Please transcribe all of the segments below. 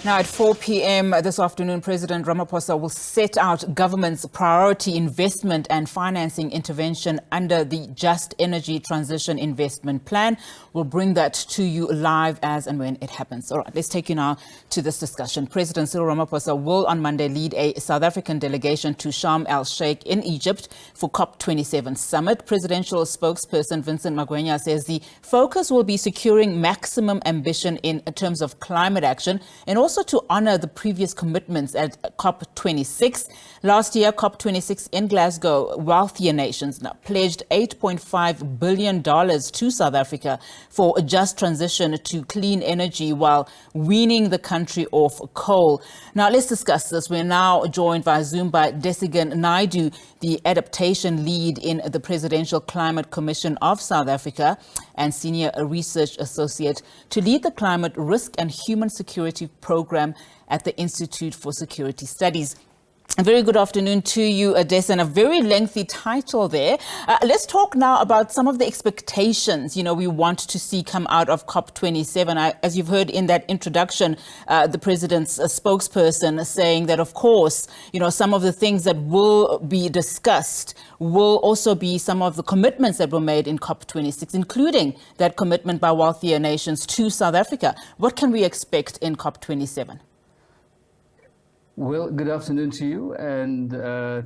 Now at 4 p.m. this afternoon, President Ramaphosa will set out government's priority investment and financing intervention under the Just Energy Transition Investment Plan. We'll bring that to you live as and when it happens. All right, let's take you now to this discussion. President Cyril Ramaphosa will on Monday lead a South African delegation to Sharm El-Sheik in Egypt for COP27 Summit. Presidential spokesperson Vincent Magwenya says the focus will be securing maximum ambition in terms of climate action and also to honor the previous commitments at COP26. Last year, COP26 in Glasgow, wealthier nations now pledged $8.5 billion to South Africa for a just transition to clean energy while weaning the country off coal. Now, let's discuss this. We're now joined via Zoom by Dhesigen Naidoo, the Adaptation Lead in the Presidential Climate Commission of South Africa and Senior Research Associate to lead the Climate Risk and Human Security Program at the Institute for Security Studies. A very good afternoon to you, Adesen. A very lengthy title there. Let's talk now about some of the expectations, we want to see come out of COP27. As you've heard in that introduction, the president's spokesperson saying that, of course, some of the things that will be discussed will also be some of the commitments that were made in COP26, including that commitment by wealthier nations to South Africa. What can we expect in COP27? Well, good afternoon to you, and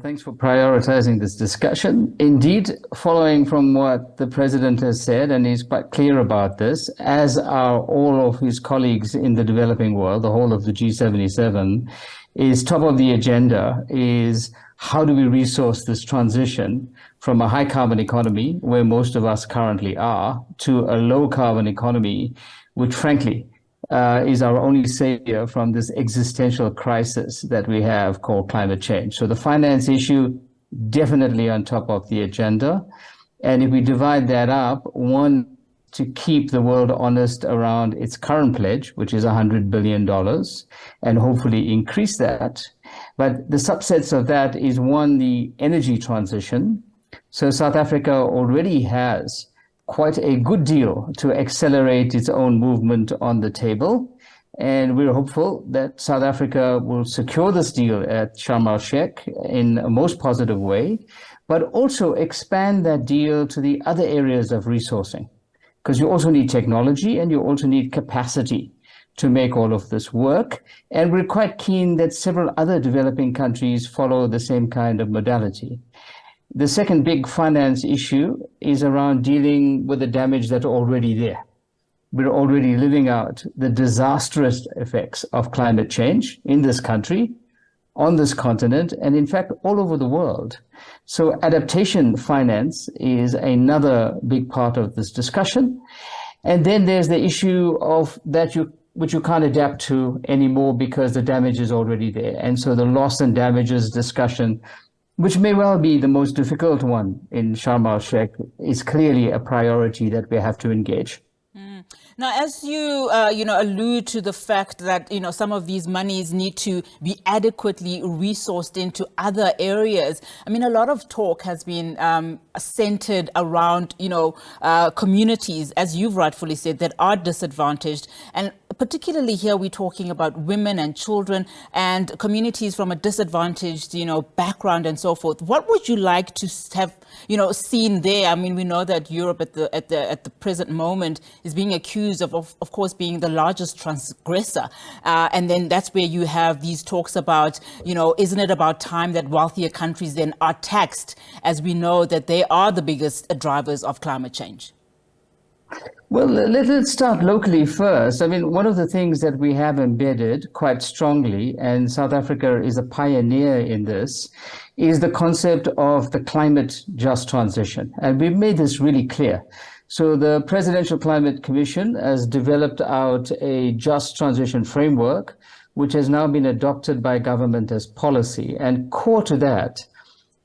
thanks for prioritizing this discussion. Indeed, following from what the president has said, and he's quite clear about this, as are all of his colleagues in the developing world, the whole of the G77, is top of the agenda is how do we resource this transition from a high carbon economy, where most of us currently are, to a low carbon economy, which frankly, is our only savior from this existential crisis that we have called climate change. So the finance issue definitely on top of the agenda. And if we divide that up, one, to keep the world honest around its current pledge, which is $100 billion, and hopefully increase that. But the subsets of that is one, the energy transition. So South Africa already has quite a good deal to accelerate its own movement on the table. And we're hopeful that South Africa will secure this deal at Sharm El-Sheik in a most positive way, but also expand that deal to the other areas of resourcing. Because you also need technology and you also need capacity to make all of this work. And we're quite keen that several other developing countries follow the same kind of modality. The second big finance issue is around dealing with the damage that's already there. We're already living out the disastrous effects of climate change in this country, on this continent, and in fact, all over the world. So adaptation finance is another big part of this discussion. And then there's the issue of which you can't adapt to anymore because the damage is already there. And so the loss and damages discussion, which may well be the most difficult one in Sharm El-Sheik, is clearly a priority that we have to engage. Now, as you, allude to the fact that, some of these monies need to be adequately resourced into other areas. I mean, a lot of talk has been centered around, communities, as you've rightfully said, that are disadvantaged. And particularly here, we're talking about women and children and communities from a disadvantaged, background and so forth. What would you like to have, seen there? I mean, we know that Europe at the present moment is being accused of course, being the largest transgressor. And then that's where you have these talks about, isn't it about time that wealthier countries then are taxed, as we know that they are the biggest drivers of climate change? Well, let's start locally first. I mean, one of the things that we have embedded quite strongly, and South Africa is a pioneer in this, is the concept of the climate just transition. And we've made this really clear. So the Presidential Climate Commission has developed out a just transition framework, which has now been adopted by government as policy. And core to that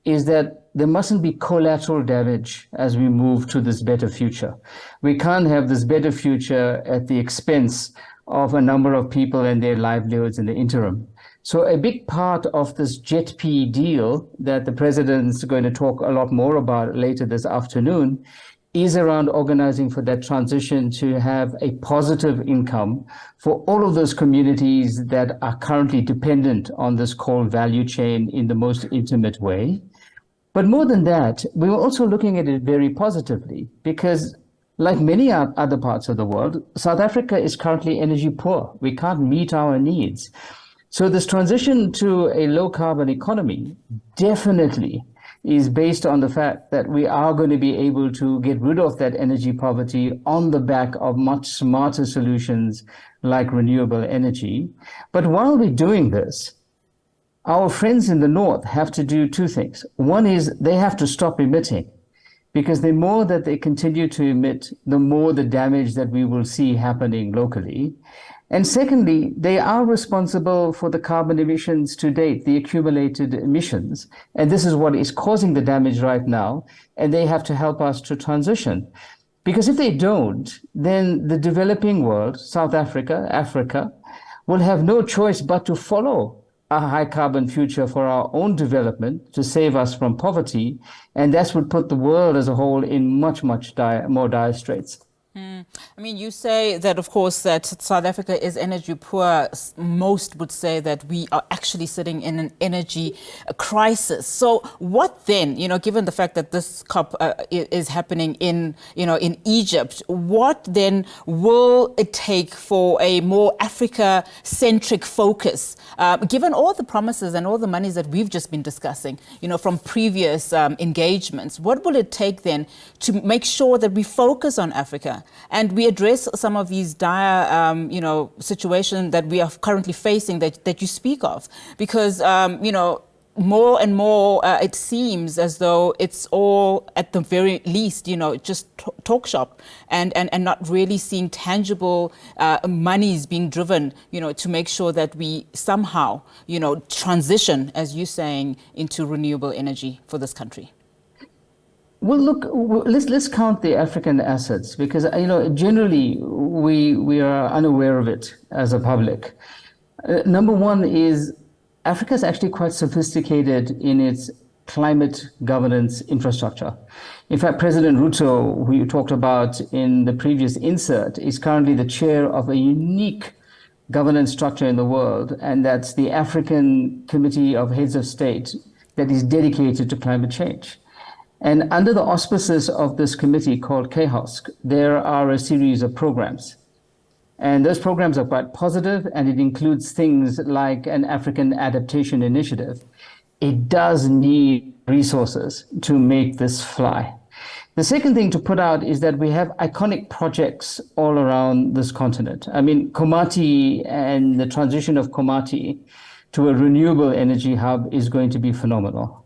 is that there mustn't be collateral damage as we move to this better future. We can't have this better future at the expense of a number of people and their livelihoods in the interim. So a big part of this JETP deal that the president's going to talk a lot more about later this afternoon is around organizing for that transition to have a positive income for all of those communities that are currently dependent on this coal value chain in the most intimate way. But more than that, we were also looking at it very positively because, like many other parts of the world, South Africa is currently energy poor. We can't meet our needs. So this transition to a low carbon economy definitely is based on the fact that we are going to be able to get rid of that energy poverty on the back of much smarter solutions like renewable energy. But while we're doing this, our friends in the north have to do two things. One is they have to stop emitting, because the more that they continue to emit, the more the damage that we will see happening locally. And secondly, they are responsible for the carbon emissions to date, the accumulated emissions. And this is what is causing the damage right now. And they have to help us to transition. Because if they don't, then the developing world, South Africa, Africa, will have no choice but to follow a high carbon future for our own development to save us from poverty. And that would put the world as a whole in much more dire straits. I mean, you say that, of course, that South Africa is energy poor. Most would say that we are actually sitting in an energy crisis. So what then, given the fact that this COP is happening in Egypt, what then will it take for a more Africa-centric focus, given all the promises and all the monies that we've just been discussing, from previous engagements? What will it take then to make sure that we focus on Africa and we address some of these dire, situations that we are currently facing that you speak of? Because, more and more, it seems as though it's all, at the very least, just talk shop and not really seeing tangible monies being driven, to make sure that we somehow, transition, as you're saying, into renewable energy for this country. Well, look, let's count the African assets, because generally we are unaware of it as a public. Number one is Africa is actually quite sophisticated in its climate governance infrastructure. In fact, President Ruto, who you talked about in the previous insert, is currently the chair of a unique governance structure in the world, and that's the African Committee of Heads of State that is dedicated to climate change. And under the auspices of this committee called KHOSC, there are a series of programs. And those programs are quite positive, and it includes things like an African Adaptation Initiative. It does need resources to make this fly. The second thing to put out is that we have iconic projects all around this continent. I mean, Komati and the transition of Komati to a renewable energy hub is going to be phenomenal.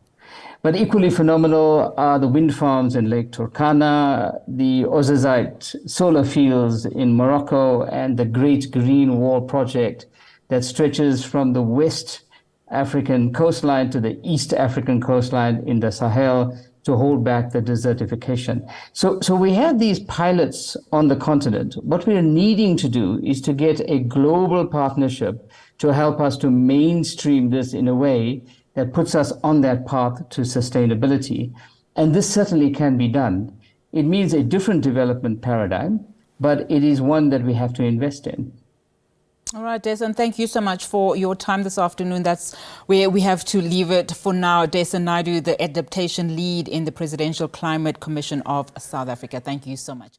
But equally phenomenal are the wind farms in Lake Turkana, the Ozazite solar fields in Morocco, and the Great Green Wall project that stretches from the West African coastline to the East African coastline in the Sahel to hold back the desertification. So we have these pilots on the continent. What we are needing to do is to get a global partnership to help us to mainstream this in a way that puts us on that path to sustainability. And this certainly can be done. It means a different development paradigm, but it is one that we have to invest in. All right, Dhesigen, thank you so much for your time this afternoon. That's where we have to leave it for now. Dhesigen Naidoo, the Adaptation Lead in the Presidential Climate Commission of South Africa. Thank you so much.